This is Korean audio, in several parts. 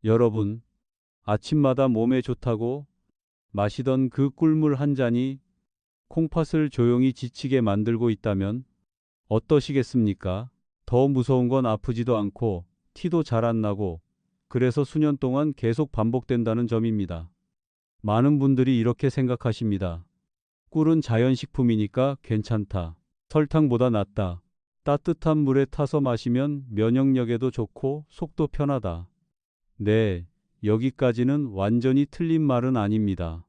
여러분, 아침마다 몸에 좋다고 마시던 그 꿀물 한 잔이 콩팥을 조용히 지치게 만들고 있다면 어떠시겠습니까? 더 무서운 건 아프지도 않고 티도 잘 안 나고 그래서 수년 동안 계속 반복된다는 점입니다. 많은 분들이 이렇게 생각하십니다. 꿀은 자연식품이니까 괜찮다. 설탕보다 낫다. 따뜻한 물에 타서 마시면 면역력에도 좋고 속도 편하다. 네, 여기까지는 완전히 틀린 말은 아닙니다.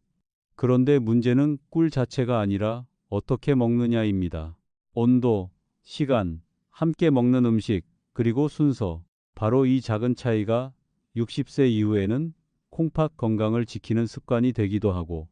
그런데 문제는 꿀 자체가 아니라 어떻게 먹느냐입니다. 온도, 시간, 함께 먹는 음식, 그리고 순서. 바로 이 작은 차이가 60세 이후에는 콩팥 건강을 지키는 습관이 되기도 하고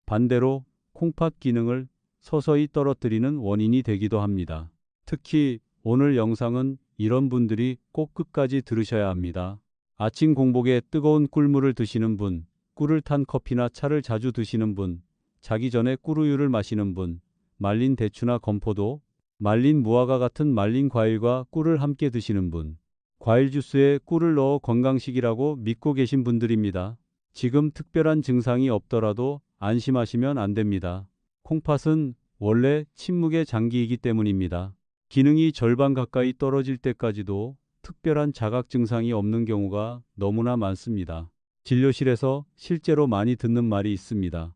반대로 콩팥 기능을 서서히 떨어뜨리는 원인이 되기도 합니다. 특히 오늘 영상은 이런 분들이 꼭 끝까지 들으셔야 합니다. 아침 공복에 뜨거운 꿀물을 드시는 분, 꿀을 탄 커피나 차를 자주 드시는 분, 자기 전에 꿀우유를 마시는 분, 말린 대추나 건포도, 말린 무화과 같은 말린 과일과 꿀을 함께 드시는 분, 과일 주스에 꿀을 넣어 건강식이라고 믿고 계신 분들입니다. 지금 특별한 증상이 없더라도 안심하시면 안 됩니다. 콩팥은 원래 침묵의 장기이기 때문입니다. 기능이 절반 가까이 떨어질 때까지도 특별한 자각 증상이 없는 경우가 너무나 많습니다. 진료실에서 실제로 많이 듣는 말이 있습니다.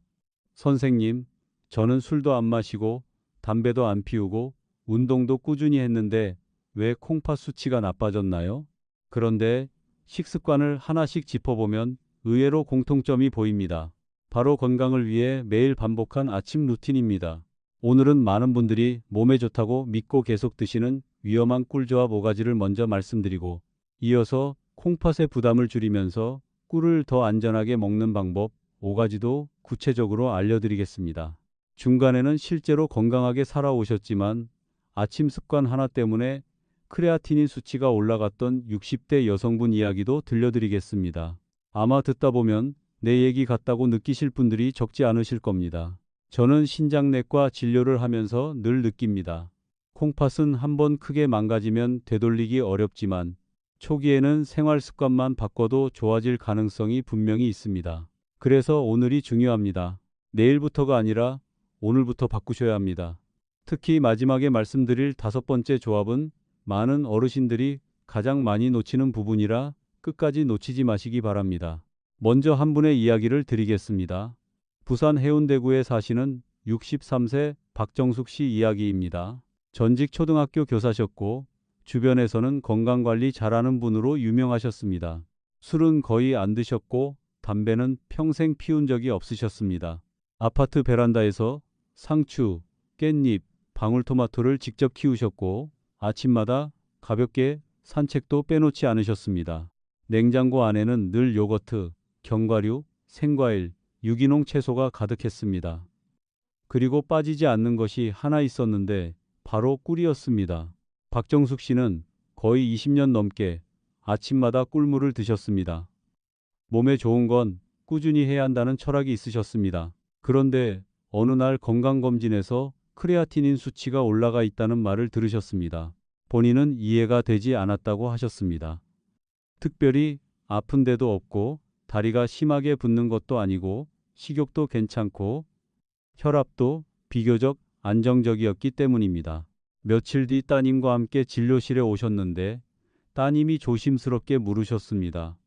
선생님, 저는 술도 안 마시고 담배도 안 피우고 운동도 꾸준히 했는데 왜 콩팥 수치가 나빠졌나요? 그런데 식습관을 하나씩 짚어보면 의외로 공통점이 보입니다. 바로 건강을 위해 매일 반복한 아침 루틴입니다. 오늘은 많은 분들이 몸에 좋다고 믿고 계속 드시는 위험한 꿀조합 5가지를 먼저 말씀드리고 이어서 콩팥의 부담을 줄이면서 꿀을 더 안전하게 먹는 방법 5가지도 구체적으로 알려드리겠습니다. 중간에는 실제로 건강하게 살아오셨지만 아침 습관 하나 때문에 크레아티닌 수치가 올라갔던 60대 여성분 이야기도 들려드리겠습니다. 아마 듣다 보면 내 얘기 같다고 느끼실 분들이 적지 않으실 겁니다. 저는 신장내과 진료를 하면서 늘 느낍니다. 콩팥은 한번 크게 망가지면 되돌리기 어렵지만 초기에는 생활 습관만 바꿔도 좋아질 가능성이 분명히 있습니다. 그래서 오늘이 중요합니다. 내일부터가 아니라 오늘부터 바꾸셔야 합니다. 특히 마지막에 말씀드릴 5번째 조합은 많은 어르신들이 가장 많이 놓치는 부분이라 끝까지 놓치지 마시기 바랍니다. 먼저 한 분의 이야기를 드리겠습니다. 부산 해운대구에 사시는 63세 박정숙 씨 이야기입니다. 전직 초등학교 교사셨고 주변에서는 건강관리 잘하는 분으로 유명하셨습니다. 술은 거의 안 드셨고 담배는 평생 피운 적이 없으셨습니다. 아파트 베란다에서 상추, 깻잎, 방울토마토를 직접 키우셨고 아침마다 가볍게 산책도 빼놓지 않으셨습니다. 냉장고 안에는 늘 요거트, 견과류, 생과일, 유기농 채소가 가득했습니다. 그리고 빠지지 않는 것이 하나 있었는데 바로 꿀이었습니다. 박정숙 씨는 거의 20년 넘게 아침마다 꿀물을 드셨습니다. 몸에 좋은 건 꾸준히 해야 한다는 철학이 있으셨습니다. 그런데 어느 날 건강검진에서 크레아티닌 수치가 올라가 있다는 말을 들으셨습니다. 본인은 이해가 되지 않았다고 하셨습니다. 특별히 아픈 데도 없고 다리가 심하게 붓는 것도 아니고 식욕도 괜찮고 혈압도 비교적 안정적이었기 때문입니다. 며칠 뒤 따님과 함께 진료실에 오셨는데 따님이 조심스럽게 물으셨습니다.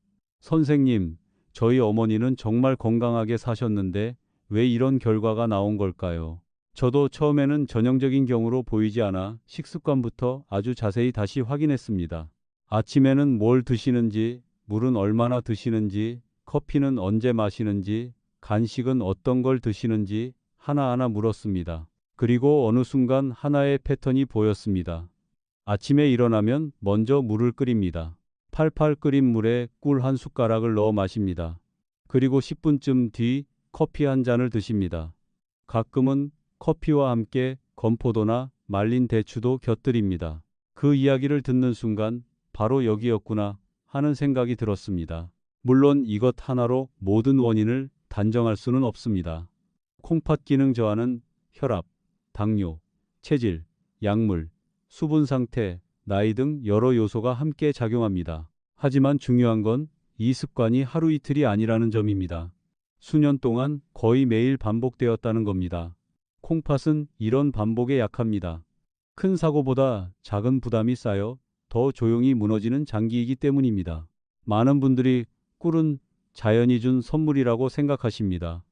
선생님, 저희 어머니는 정말 건강하게 사셨는데 왜 이런 결과가 나온 걸까요? 저도 처음에는 전형적인 경우로 보이지 않아 식습관부터 아주 자세히 다시 확인했습니다. 아침에는 뭘 드시는지, 물은 얼마나 드시는지, 커피는 언제 마시는지, 간식은 어떤 걸 드시는지 하나하나 물었습니다. 그리고 어느 순간 하나의 패턴이 보였습니다. 아침에 일어나면 먼저 물을 끓입니다. 팔팔 끓인 물에 꿀 한 숟가락을 넣어 마십니다. 그리고 10분쯤 뒤 커피 한 잔을 드십니다. 가끔은 커피와 함께 건포도나 말린 대추도 곁들입니다. 그 이야기를 듣는 순간 바로 여기였구나 하는 생각이 들었습니다. 물론 이것 하나로 모든 원인을 단정할 수는 없습니다. 콩팥 기능 저하는 혈압, 당뇨, 체질, 약물, 수분 상태, 나이 등 여러 요소가 함께 작용합니다. 하지만 중요한 건 이 습관이 하루 이틀이 아니라는 점입니다. 수년 동안 거의 매일 반복되었다는 겁니다. 콩팥은 이런 반복에 약합니다. 큰 사고보다 작은 부담이 쌓여 더 조용히 무너지는 장기이기 때문입니다. 많은 분들이 꿀은 자연이 준 선물이라고 생각하십니다.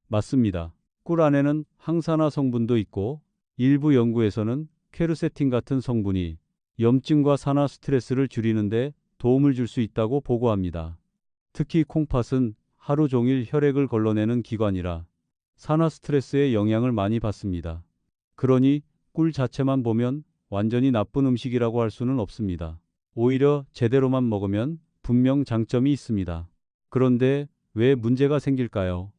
맞습니다. 꿀 안에는 항산화 성분도 있고 일부 연구에서는 퀘르세틴 같은 성분이 염증과 산화 스트레스를 줄이는데 도움을 줄 수 있다고 보고합니다. 특히 콩팥은 하루 종일 혈액을 걸러내는 기관이라 산화 스트레스에 영향을 많이 받습니다. 그러니 꿀 자체만 보면 완전히 나쁜 음식이라고 할 수는 없습니다. 오히려 제대로만 먹으면 분명 장점이 있습니다. 그런데 왜 문제가 생길까요?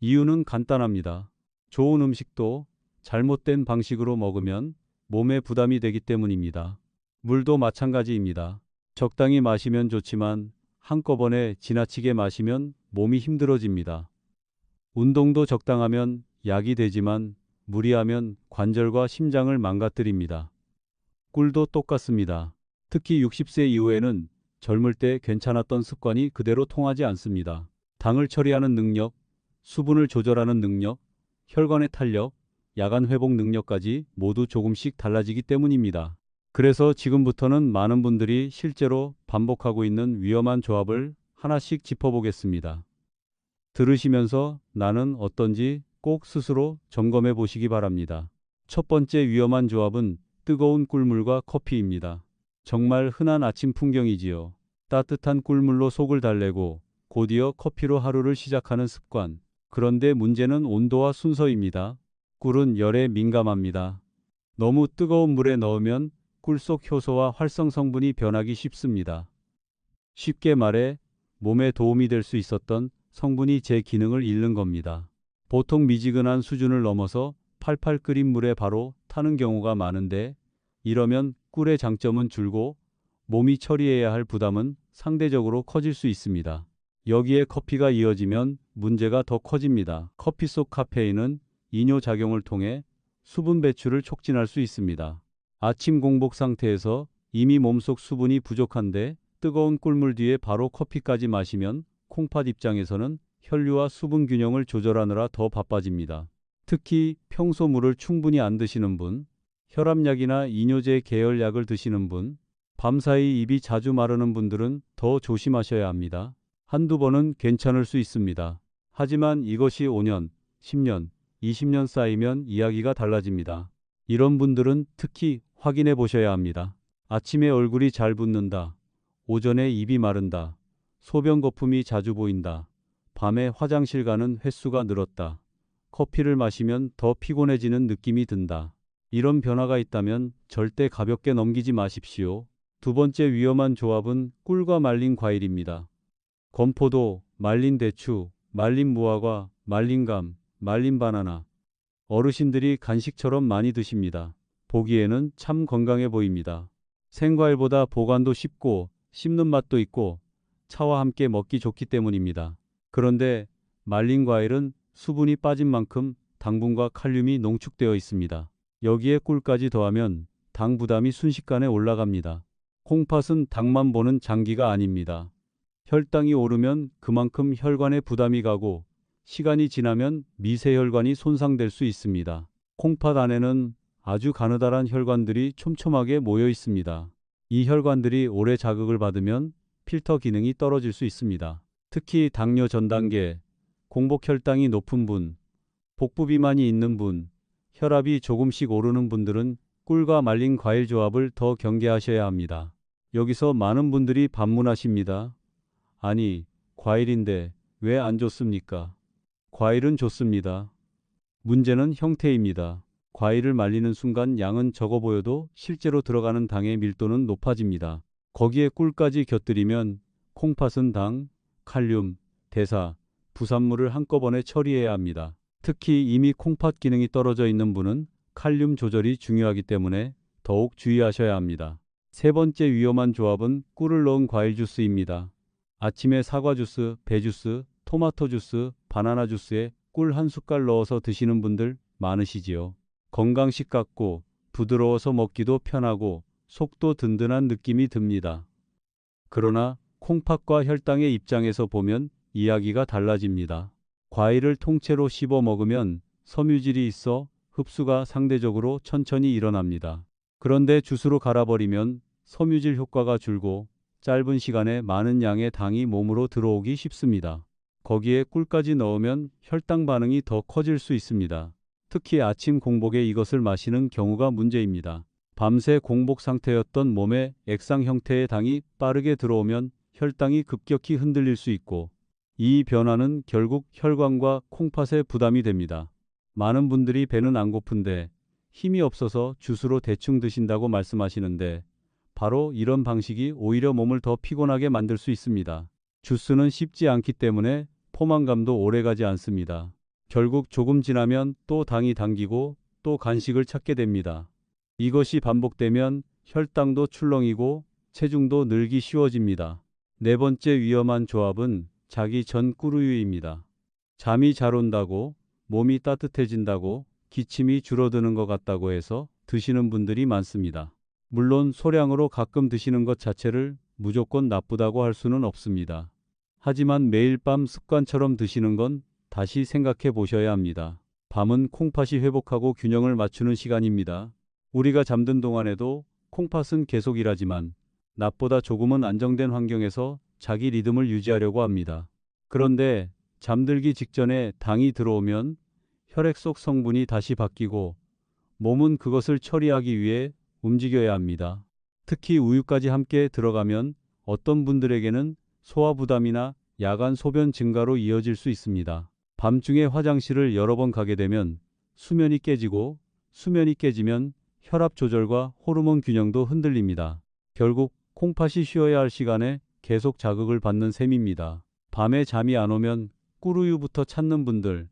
이유는 간단합니다. 좋은 음식도 잘못된 방식으로 먹으면 몸에 부담이 되기 때문입니다. 물도 마찬가지입니다. 적당히 마시면 좋지만 한꺼번에 지나치게 마시면 몸이 힘들어집니다. 운동도 적당하면 약이 되지만 무리하면 관절과 심장을 망가뜨립니다. 꿀도 똑같습니다. 특히 60세 이후에는 젊을 때 괜찮았던 습관이 그대로 통하지 않습니다. 당을 처리하는 능력, 수분을 조절하는 능력, 혈관의 탄력, 야간 회복 능력까지 모두 조금씩 달라지기 때문입니다. 그래서 지금부터는 많은 분들이 실제로 반복하고 있는 위험한 조합을 하나씩 짚어보겠습니다. 들으시면서 나는 어떤지 꼭 스스로 점검해 보시기 바랍니다. 첫 번째 위험한 조합은 뜨거운 꿀물과 커피입니다. 정말 흔한 아침 풍경이지요. 따뜻한 꿀물로 속을 달래고 곧이어 커피로 하루를 시작하는 습관. 그런데 문제는 온도와 순서입니다. 꿀은 열에 민감합니다. 너무 뜨거운 물에 넣으면 꿀 속 효소와 활성 성분이 변하기 쉽습니다. 쉽게 말해 몸에 도움이 될 수 있었던 성분이 제 기능을 잃는 겁니다. 보통 미지근한 수준을 넘어서 팔팔 끓인 물에 바로 타는 경우가 많은데 이러면 꿀의 장점은 줄고 몸이 처리해야 할 부담은 상대적으로 커질 수 있습니다. 여기에 커피가 이어지면 문제가 더 커집니다. 커피 속 카페인은 이뇨작용을 통해 수분 배출을 촉진할 수 있습니다. 아침 공복 상태에서 이미 몸속 수분이 부족한데 뜨거운 꿀물 뒤에 바로 커피까지 마시면 콩팥 입장에서는 혈류와 수분 균형을 조절하느라 더 바빠집니다. 특히 평소 물을 충분히 안 드시는 분, 혈압약이나 이뇨제 계열약을 드시는 분, 밤사이 입이 자주 마르는 분들은 더 조심하셔야 합니다. 한두 번은 괜찮을 수 있습니다. 하지만 이것이 5년, 10년, 20년 쌓이면 이야기가 달라집니다. 이런 분들은 특히 확인해 보셔야 합니다. 아침에 얼굴이 잘 붓는다. 오전에 입이 마른다. 소변 거품이 자주 보인다. 밤에 화장실 가는 횟수가 늘었다. 커피를 마시면 더 피곤해지는 느낌이 든다. 이런 변화가 있다면 절대 가볍게 넘기지 마십시오. 두 번째 위험한 조합은 꿀과 말린 과일입니다. 건포도, 말린 대추, 말린 무화과, 말린 감, 말린 바나나. 어르신들이 간식처럼 많이 드십니다. 보기에는 참 건강해 보입니다. 생과일보다 보관도 쉽고 씹는 맛도 있고 차와 함께 먹기 좋기 때문입니다. 그런데 말린 과일은 수분이 빠진 만큼 당분과 칼륨이 농축되어 있습니다. 여기에 꿀까지 더하면 당 부담이 순식간에 올라갑니다. 콩팥은 당만 보는 장기가 아닙니다. 혈당이 오르면 그만큼 혈관에 부담이 가고 시간이 지나면 미세혈관이 손상될 수 있습니다. 콩팥 안에는 아주 가느다란 혈관들이 촘촘하게 모여 있습니다. 이 혈관들이 오래 자극을 받으면 필터 기능이 떨어질 수 있습니다. 특히 당뇨 전 단계, 공복 혈당이 높은 분, 복부 비만이 있는 분, 혈압이 조금씩 오르는 분들은 꿀과 말린 과일 조합을 더 경계하셔야 합니다. 여기서 많은 분들이 반문하십니다. 아니, 과일인데 왜 안 좋습니까? 과일은 좋습니다. 문제는 형태입니다. 과일을 말리는 순간 양은 적어 보여도 실제로 들어가는 당의 밀도는 높아집니다. 거기에 꿀까지 곁들이면 콩팥은 당, 칼륨, 대사, 부산물을 한꺼번에 처리해야 합니다. 특히 이미 콩팥 기능이 떨어져 있는 분은 칼륨 조절이 중요하기 때문에 더욱 주의하셔야 합니다. 세 번째 위험한 조합은 꿀을 넣은 과일 주스입니다. 아침에 사과 주스, 배 주스, 토마토 주스, 바나나 주스에 꿀 한 숟갈 넣어서 드시는 분들 많으시지요. 건강식 같고 부드러워서 먹기도 편하고 속도 든든한 느낌이 듭니다. 그러나 콩팥과 혈당의 입장에서 보면 이야기가 달라집니다. 과일을 통째로 씹어 먹으면 섬유질이 있어 흡수가 상대적으로 천천히 일어납니다. 그런데 주스로 갈아버리면 섬유질 효과가 줄고 짧은 시간에 많은 양의 당이 몸으로 들어오기 쉽습니다. 거기에 꿀까지 넣으면 혈당 반응이 더 커질 수 있습니다. 특히 아침 공복에 이것을 마시는 경우가 문제입니다. 밤새 공복 상태였던 몸에 액상 형태의 당이 빠르게 들어오면 혈당이 급격히 흔들릴 수 있고 이 변화는 결국 혈관과 콩팥에 부담이 됩니다. 많은 분들이 배는 안 고픈데 힘이 없어서 주스로 대충 드신다고 말씀하시는데 바로 이런 방식이 오히려 몸을 더 피곤하게 만들 수 있습니다. 주스는 씹지 않기 때문에 포만감도 오래가지 않습니다. 결국 조금 지나면 또 당이 당기고 또 간식을 찾게 됩니다. 이것이 반복되면 혈당도 출렁이고 체중도 늘기 쉬워집니다. 네 번째 위험한 조합은 자기 전 꿀우유입니다. 잠이 잘 온다고, 몸이 따뜻해진다고, 기침이 줄어드는 것 같다고 해서 드시는 분들이 많습니다. 물론 소량으로 가끔 드시는 것 자체를 무조건 나쁘다고 할 수는 없습니다. 하지만 매일 밤 습관처럼 드시는 건 다시 생각해 보셔야 합니다. 밤은 콩팥이 회복하고 균형을 맞추는 시간입니다. 우리가 잠든 동안에도 콩팥은 계속 일하지만 낮보다 조금은 안정된 환경에서 자기 리듬을 유지하려고 합니다. 그런데 잠들기 직전에 당이 들어오면 혈액 속 성분이 다시 바뀌고 몸은 그것을 처리하기 위해 움직여야 합니다. 특히 우유까지 함께 들어가면 어떤 분들에게는 소화 부담이나 야간 소변 증가로 이어질 수 있습니다. 밤중에 화장실을 여러 번 가게 되면 수면이 깨지고 수면이 깨지면 혈압 조절과 호르몬 균형도 흔들립니다. 결국 콩팥이 쉬어야 할 시간에 계속 자극을 받는 셈입니다. 밤에 잠이 안 오면 꿀우유부터 찾는 분들,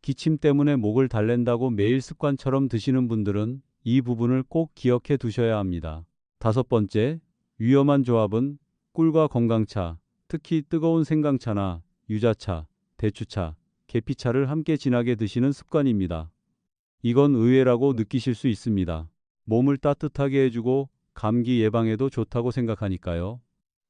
기침 때문에 목을 달랜다고 매일 습관처럼 드시는 분들은 이 부분을 꼭 기억해 두셔야 합니다. 다섯 번째, 위험한 조합은 꿀과 건강차, 특히 뜨거운 생강차나 유자차, 대추차, 계피차를 함께 진하게 드시는 습관입니다. 이건 의외라고 느끼실 수 있습니다. 몸을 따뜻하게 해주고 감기 예방에도 좋다고 생각하니까요.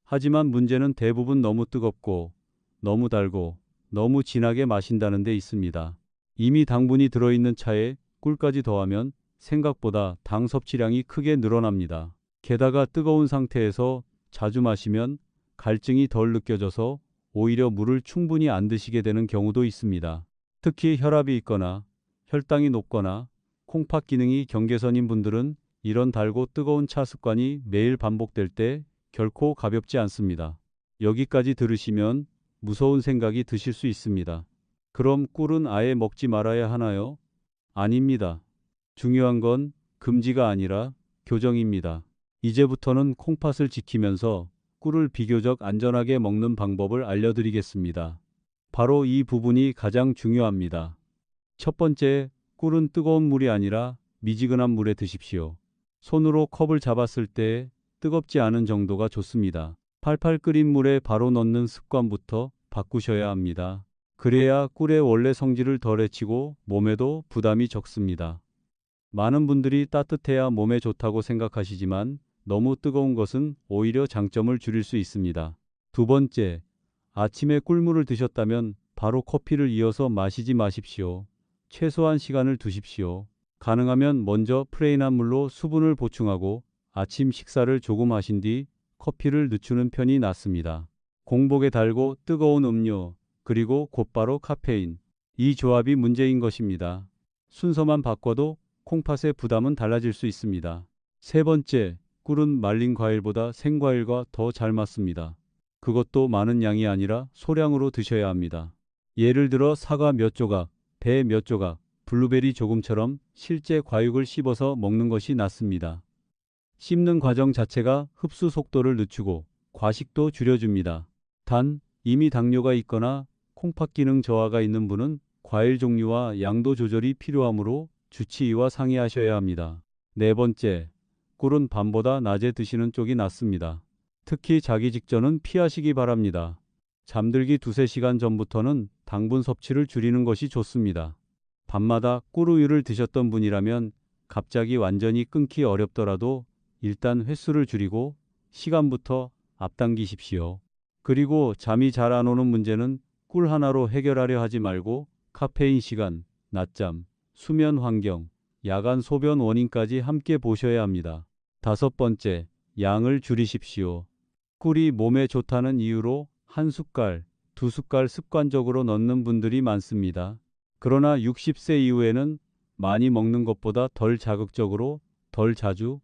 하지만 문제는 대부분 너무 뜨겁고 너무 달고 너무 진하게 마신다는 데 있습니다. 이미 당분이 들어있는 차에 꿀까지 더하면 생각보다 당 섭취량이 크게 늘어납니다. 게다가 뜨거운 상태에서 자주 마시면 갈증이 덜 느껴져서 오히려 물을 충분히 안 드시게 되는 경우도 있습니다. 특히 혈압이 있거나 혈당이 높거나 콩팥 기능이 경계선인 분들은 이런 달고 뜨거운 차 습관이 매일 반복될 때 결코 가볍지 않습니다. 여기까지 들으시면 무서운 생각이 드실 수 있습니다. 그럼 꿀은 아예 먹지 말아야 하나요? 아닙니다. 중요한 건 금지가 아니라 교정입니다. 이제부터는 콩팥을 지키면서 꿀을 비교적 안전하게 먹는 방법을 알려드리겠습니다. 바로 이 부분이 가장 중요합니다. 첫 번째, 꿀은 뜨거운 물이 아니라 미지근한 물에 드십시오. 손으로 컵을 잡았을 때 뜨겁지 않은 정도가 좋습니다. 팔팔 끓인 물에 바로 넣는 습관부터 바꾸셔야 합니다. 그래야 꿀의 원래 성질을 덜 해치고 몸에도 부담이 적습니다. 많은 분들이 따뜻해야 몸에 좋다고 생각하시지만 너무 뜨거운 것은 오히려 장점을 줄일 수 있습니다. 두 번째, 아침에 꿀물을 드셨다면 바로 커피를 이어서 마시지 마십시오. 최소한 시간을 두십시오. 가능하면 먼저 프레인한 물로 수분을 보충하고 아침 식사를 조금 하신 뒤 커피를 늦추는 편이 낫습니다. 공복에 달고 뜨거운 음료, 그리고 곧바로 카페인. 이 조합이 문제인 것입니다. 순서만 바꿔도 콩팥의 부담은 달라질 수 있습니다. 세 번째, 꿀은 말린 과일보다 생과일과 더 잘 맞습니다. 그것도 많은 양이 아니라 소량으로 드셔야 합니다. 예를 들어 사과 몇 조각, 배 몇 조각, 블루베리 조금처럼 실제 과육을 씹어서 먹는 것이 낫습니다. 씹는 과정 자체가 흡수 속도를 늦추고 과식도 줄여줍니다. 단, 이미 당뇨가 있거나 콩팥 기능 저하가 있는 분은 과일 종류와 양도 조절이 필요하므로 주치의와 상의하셔야 합니다. 네 번째, 꿀은 밤보다 낮에 드시는 쪽이 낫습니다. 특히 자기 직전은 피하시기 바랍니다. 잠들기 2~3시간 전부터는 당분 섭취를 줄이는 것이 좋습니다. 밤마다 꿀우유를 드셨던 분이라면 갑자기 완전히 끊기 어렵더라도 일단 횟수를 줄이고 시간부터 앞당기십시오. 그리고 잠이 잘 안 오는 문제는 꿀 하나로 해결하려 하지 말고 카페인 시간, 낮잠, 수면 환경, 야간 소변 원인까지 함께 보셔야 합니다. 다섯 번째, 양을 줄이십시오. 꿀이 몸에 좋다는 이유로 한 숟갈, 두 숟갈 습관적으로 넣는 분들이 많습니다. 그러나 60세 이후에는 많이 먹는 것보다 덜 자극적으로, 덜 자주,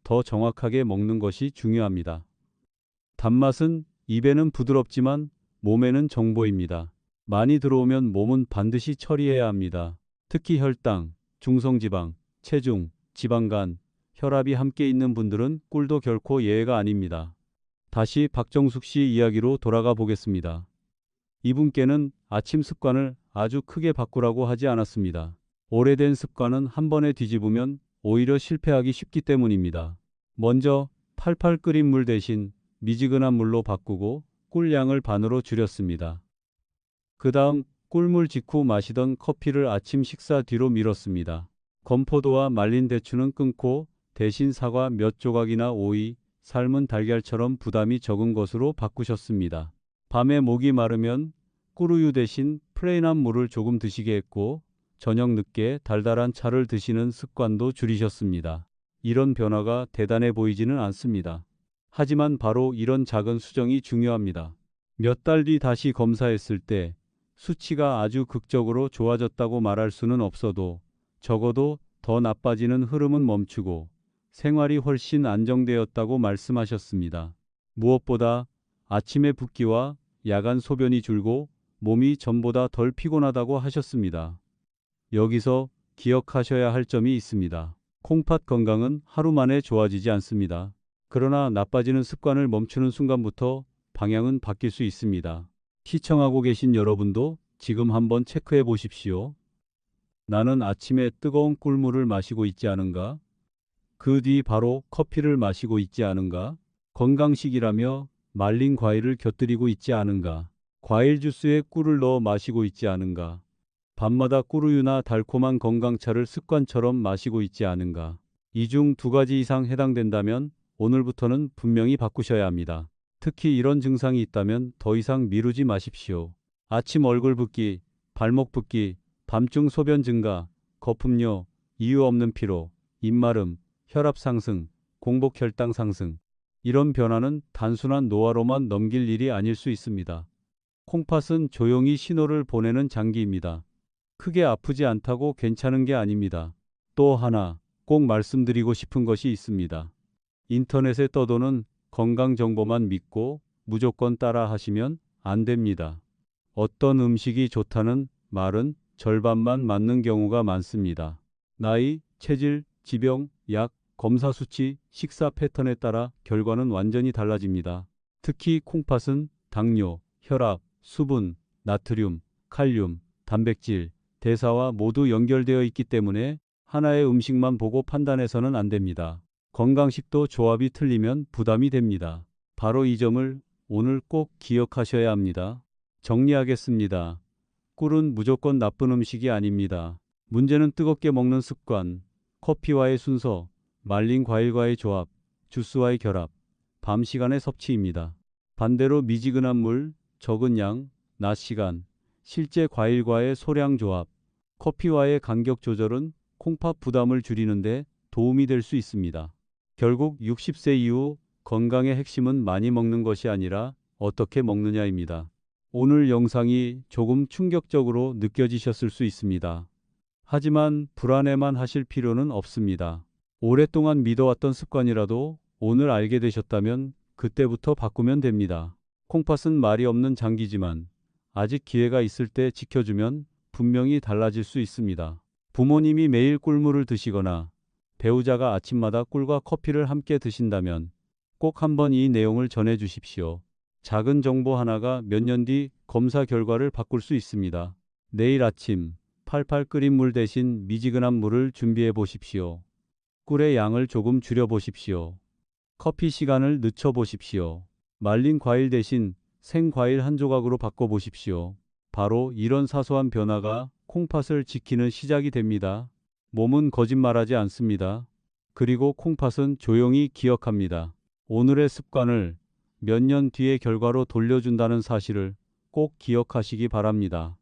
더 정확하게 먹는 것이 중요합니다. 단맛은 입에는 부드럽지만 몸에는 정보입니다. 많이 들어오면 몸은 반드시 처리해야 합니다. 특히 혈당, 중성지방, 체중, 지방간, 혈압이 함께 있는 분들은 꿀도 결코 예외가 아닙니다. 다시 박정숙 씨 이야기로 돌아가 보겠습니다. 이분께는 아침 습관을 아주 크게 바꾸라고 하지 않았습니다. 오래된 습관은 한 번에 뒤집으면 오히려 실패하기 쉽기 때문입니다. 먼저 팔팔 끓인 물 대신 미지근한 물로 바꾸고 꿀량을 반으로 줄였습니다. 그 다음 꿀물 직후 마시던 커피를 아침 식사 뒤로 미뤘습니다. 건포도와 말린 대추는 끊고 대신 사과 몇 조각이나 오이, 삶은 달걀처럼 부담이 적은 것으로 바꾸셨습니다. 밤에 목이 마르면 꿀우유 대신 플레인한 물을 조금 드시게 했고 저녁 늦게 달달한 차를 드시는 습관도 줄이셨습니다. 이런 변화가 대단해 보이지는 않습니다. 하지만 바로 이런 작은 수정이 중요합니다. 몇 달 뒤 다시 검사했을 때 수치가 아주 극적으로 좋아졌다고 말할 수는 없어도 적어도 더 나빠지는 흐름은 멈추고 생활이 훨씬 안정되었다고 말씀하셨습니다. 무엇보다 아침에 붓기와 야간 소변이 줄고 몸이 전보다 덜 피곤하다고 하셨습니다. 여기서 기억하셔야 할 점이 있습니다. 콩팥 건강은 하루 만에 좋아지지 않습니다. 그러나 나빠지는 습관을 멈추는 순간부터 방향은 바뀔 수 있습니다. 시청하고 계신 여러분도 지금 한번 체크해 보십시오. 나는 아침에 뜨거운 꿀물을 마시고 있지 않은가? 그 뒤 바로 커피를 마시고 있지 않은가? 건강식이라며 말린 과일을 곁들이고 있지 않은가? 과일 주스에 꿀을 넣어 마시고 있지 않은가? 밤마다 꿀우유나 달콤한 건강차를 습관처럼 마시고 있지 않은가? 이 중 두 가지 이상 해당된다면 오늘부터는 분명히 바꾸셔야 합니다. 특히 이런 증상이 있다면 더 이상 미루지 마십시오. 아침 얼굴 붓기, 발목 붓기, 밤중 소변 증가, 거품료, 이유 없는 피로, 입마름, 혈압 상승, 공복 혈당 상승. 이런 변화는 단순한 노화로만 넘길 일이 아닐 수 있습니다. 콩팥은 조용히 신호를 보내는 장기입니다. 크게 아프지 않다고 괜찮은 게 아닙니다. 또 하나 꼭 말씀드리고 싶은 것이 있습니다. 인터넷에 떠도는 건강 정보만 믿고 무조건 따라 하시면 안 됩니다. 어떤 음식이 좋다는 말은 절반만 맞는 경우가 많습니다. 나이, 체질, 지병, 약, 검사 수치, 식사 패턴에 따라 결과는 완전히 달라집니다. 특히 콩팥은 당뇨, 혈압, 수분, 나트륨, 칼륨, 단백질, 대사와 모두 연결되어 있기 때문에 하나의 음식만 보고 판단해서는 안 됩니다. 건강식도 조합이 틀리면 부담이 됩니다. 바로 이 점을 오늘 꼭 기억하셔야 합니다. 정리하겠습니다. 꿀은 무조건 나쁜 음식이 아닙니다. 문제는 뜨겁게 먹는 습관, 커피와의 순서, 말린 과일과의 조합, 주스와의 결합, 밤 시간의 섭취입니다. 반대로 미지근한 물, 적은 양, 낮 시간, 실제 과일과의 소량 조합, 커피와의 간격 조절은 콩팥 부담을 줄이는데 도움이 될 수 있습니다. 결국 60세 이후 건강의 핵심은 많이 먹는 것이 아니라 어떻게 먹느냐입니다. 오늘 영상이 조금 충격적으로 느껴지셨을 수 있습니다. 하지만 불안해만 하실 필요는 없습니다. 오랫동안 믿어왔던 습관이라도 오늘 알게 되셨다면 그때부터 바꾸면 됩니다. 콩팥은 말이 없는 장기지만 아직 기회가 있을 때 지켜주면 분명히 달라질 수 있습니다. 부모님이 매일 꿀물을 드시거나 배우자가 아침마다 꿀과 커피를 함께 드신다면 꼭 한번 이 내용을 전해 주십시오. 작은 정보 하나가 몇 년 뒤 검사 결과를 바꿀 수 있습니다. 내일 아침 팔팔 끓인 물 대신 미지근한 물을 준비해 보십시오. 꿀의 양을 조금 줄여 보십시오. 커피 시간을 늦춰 보십시오. 말린 과일 대신 생과일 한 조각으로 바꿔 보십시오. 바로 이런 사소한 변화가 콩팥을 지키는 시작이 됩니다. 몸은 거짓말하지 않습니다. 그리고 콩팥은 조용히 기억합니다. 오늘의 습관을 몇 년 뒤의 결과로 돌려준다는 사실을 꼭 기억하시기 바랍니다.